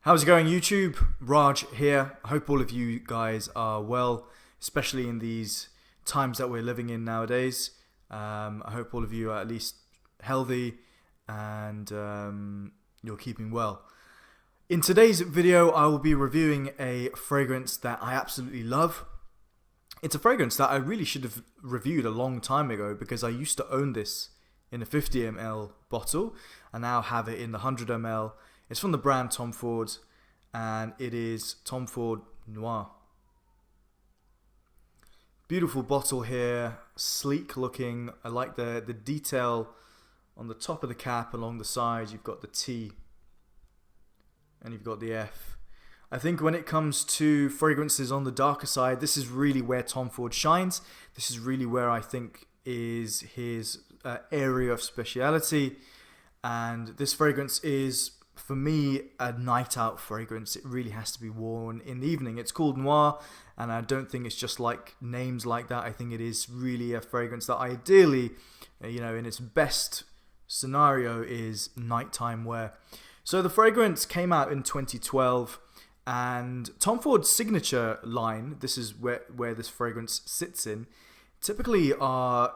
How's it going, YouTube? Raj here. I hope all of you guys are well, especially in these times that we're living in nowadays. I hope all of you are at least healthy and you're keeping well. In today's video, I will be reviewing a fragrance that I absolutely love. It's a fragrance that I really should have reviewed a long time ago because I used to own this in a 50 ml bottle. I now have it in the 100 ml. It's from the brand Tom Ford, and it is Tom Ford Noir. Beautiful bottle here, sleek looking. I like the detail on the top of the cap. Along the sides you've got the T and you've got the F. I think when it comes to fragrances on the darker side, this is really where Tom Ford shines. This is really where I think is his area of speciality, and this fragrance is, for me, a night out fragrance. It really has to be worn in the evening. It's called Noir, and I don't think it's just like names like that. I think it is really a fragrance that ideally, in its best scenario, is nighttime wear. So the fragrance came out in 2012, and Tom Ford's signature line, this is where this fragrance sits in, typically are,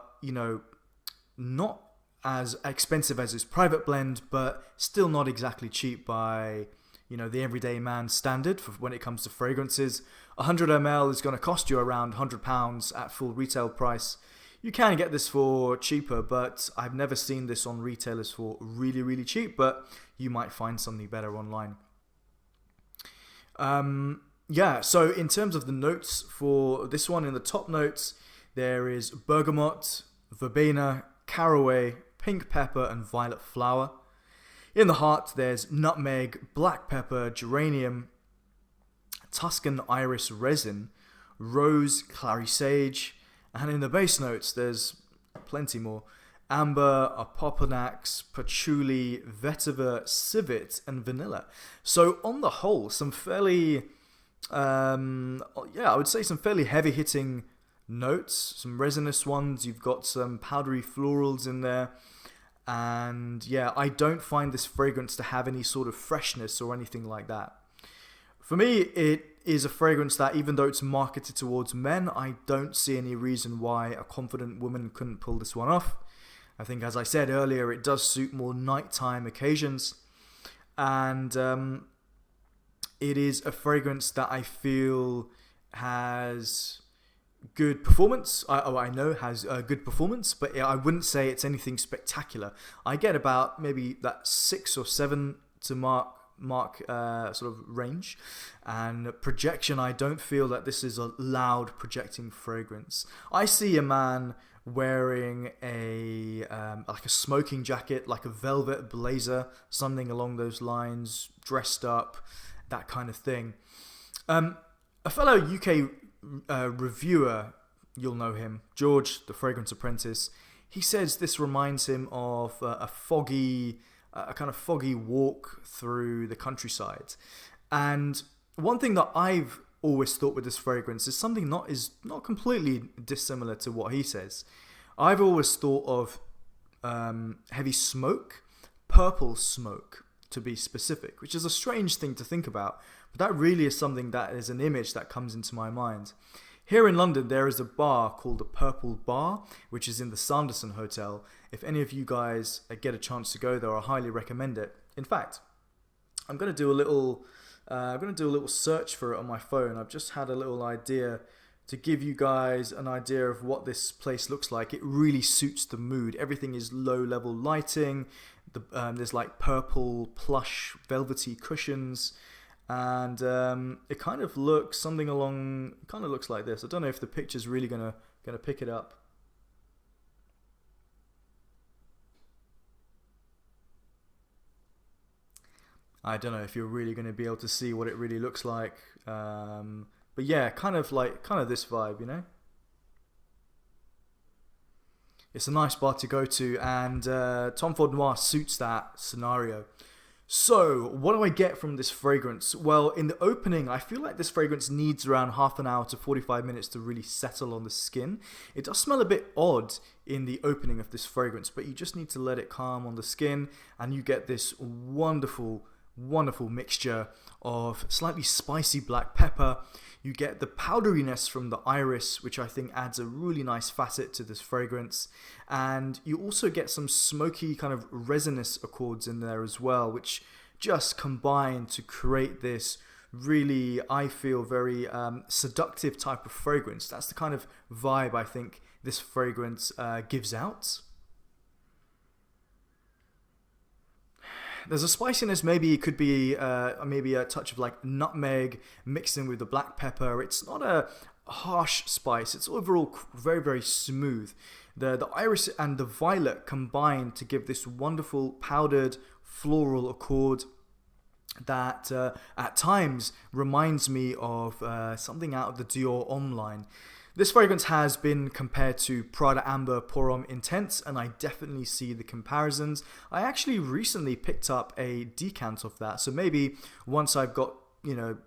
not as expensive as his private blend, but still not exactly cheap by, the everyday man standard for when it comes to fragrances. 100 ml is going to cost you around £100 at full retail price. You can get this for cheaper, but I've never seen this on retailers for really, really cheap, but you might find something better online. So in terms of the notes for this one, in the top notes, there is bergamot, verbena, caraway, pink pepper and violet flower. In the heart there's nutmeg, black pepper, geranium, Tuscan iris resin, rose, clary sage, and in the base notes there's plenty more: amber, opoponax, patchouli, vetiver, civet and vanilla. So on the whole, some fairly I would say some fairly heavy hitting notes, some resinous ones. You've got some powdery florals in there, and I don't find this fragrance to have any sort of freshness or anything like that. For me, it is a fragrance that, even though it's marketed towards men, I don't see any reason why a confident woman couldn't pull this one off. I think, as I said earlier, it does suit more nighttime occasions, and it is a fragrance that I feel has good performance. I know has good performance, but I wouldn't say it's anything spectacular. I get about maybe that 6 or 7 to mark sort of range, and projection, I don't feel that this is a loud projecting fragrance. I see a man wearing a like a smoking jacket, like a velvet blazer, something along those lines, dressed up, that kind of thing. A fellow UK reviewer, you'll know him, George, the Fragrance Apprentice, he says this reminds him of a kind of foggy walk through the countryside. And one thing that I've always thought with this fragrance is something not completely dissimilar to what he says. I've always thought of heavy smoke, purple smoke to be specific, which is a strange thing to think about, but that really is something that is an image that comes into my mind. Here in London, there is a bar called the Purple Bar, which is in the Sanderson Hotel. If any of you guys get a chance to go there, I highly recommend it. In fact, I'm going to do a little search for it on my phone. I've just had a little idea to give you guys an idea of what this place looks like. It really suits the mood. Everything is low-level lighting. There's like purple plush velvety cushions, and it kind of looks looks like this. I don't know if the picture's really gonna pick it up. I don't know if you're really going to be able to see what it really looks like, but yeah, kind of this vibe, It's a nice bar to go to, and Tom Ford Noir suits that scenario. So, what do I get from this fragrance? Well, in the opening, I feel like this fragrance needs around half an hour to 45 minutes to really settle on the skin. It does smell a bit odd in the opening of this fragrance, but you just need to let it calm on the skin, and you get this wonderful wonderful mixture of slightly spicy black pepper. You get the powderiness from the iris, which I think adds a really nice facet to this fragrance. And you also get some smoky kind of resinous accords in there as well, which just combine to create this really, I feel, very seductive type of fragrance. That's the kind of vibe I think this fragrance gives out. There's a spiciness, maybe it could be maybe a touch of like nutmeg mixed in with the black pepper. It's not a harsh spice. It's overall very, very smooth. The iris and the violet combine to give this wonderful powdered floral accord that at times reminds me of something out of the Dior Homme line. This fragrance has been compared to Prada Amber Pour Homme Intense, and I definitely see the comparisons. I actually recently picked up a decant of that, so maybe once I've got, you know,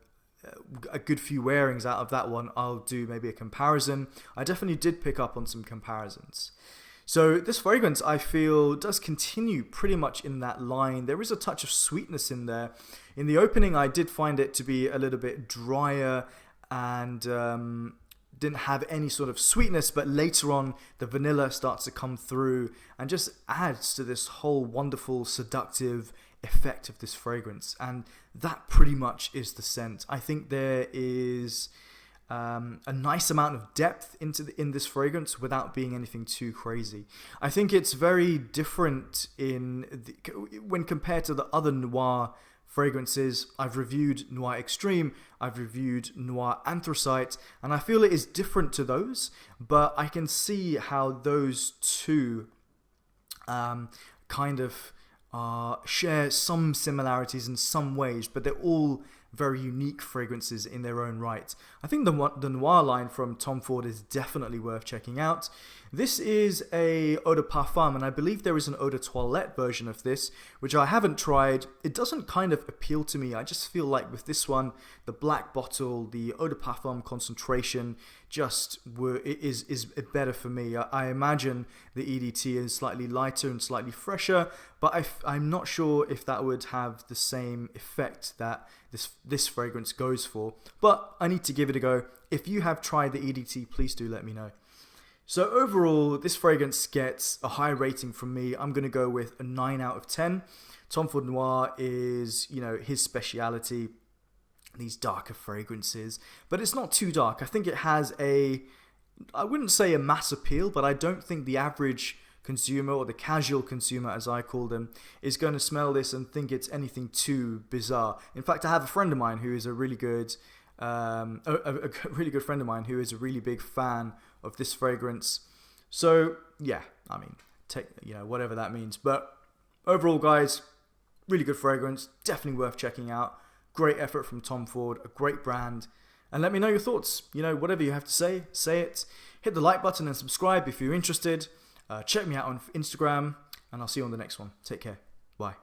a good few wearings out of that one, I'll do maybe a comparison. I definitely did pick up on some comparisons. So this fragrance, I feel, does continue pretty much in that line. There is a touch of sweetness in there. In the opening, I did find it to be a little bit drier and didn't have any sort of sweetness, but later on the vanilla starts to come through and just adds to this whole wonderful seductive effect of this fragrance, and that pretty much is the scent. I think there is a nice amount of depth in this fragrance without being anything too crazy. I think it's very different when compared to the other Noir fragrances. I've reviewed Noir Extreme, I've reviewed Noir Anthracite, and I feel it is different to those, but I can see how those two kind of share some similarities in some ways, but they're all very unique fragrances in their own right. I think the Noir line from Tom Ford is definitely worth checking out. This is a eau de parfum, and I believe there is an eau de toilette version of this, which I haven't tried. It doesn't kind of appeal to me. I just feel like with this one, the black bottle, the eau de parfum concentration is better for me. I imagine the EDT is slightly lighter and slightly fresher, but I'm not sure if that would have the same effect that this fragrance goes for. But I need to give it a go. If you have tried the EDT, please do let me know. So overall, this fragrance gets a high rating from me. I'm going to go with a 9 out of 10. Tom Ford Noir is, you know, his speciality, these darker fragrances. But it's not too dark. I think it has I wouldn't say a mass appeal, but I don't think the average consumer, or the casual consumer as I call them, is going to smell this and think it's anything too bizarre. In fact, I have a friend of mine who is a really good friend of mine who is a really big fan of this fragrance. So yeah, I mean, take, you know, whatever that means. But overall, guys, really good fragrance, definitely worth checking out. Great effort from Tom Ford, a great brand. And let me know your thoughts. You know, whatever you have to say it. Hit the like button and subscribe if you're interested. Check me out on Instagram, and I'll see you on the next one. Take care. Bye.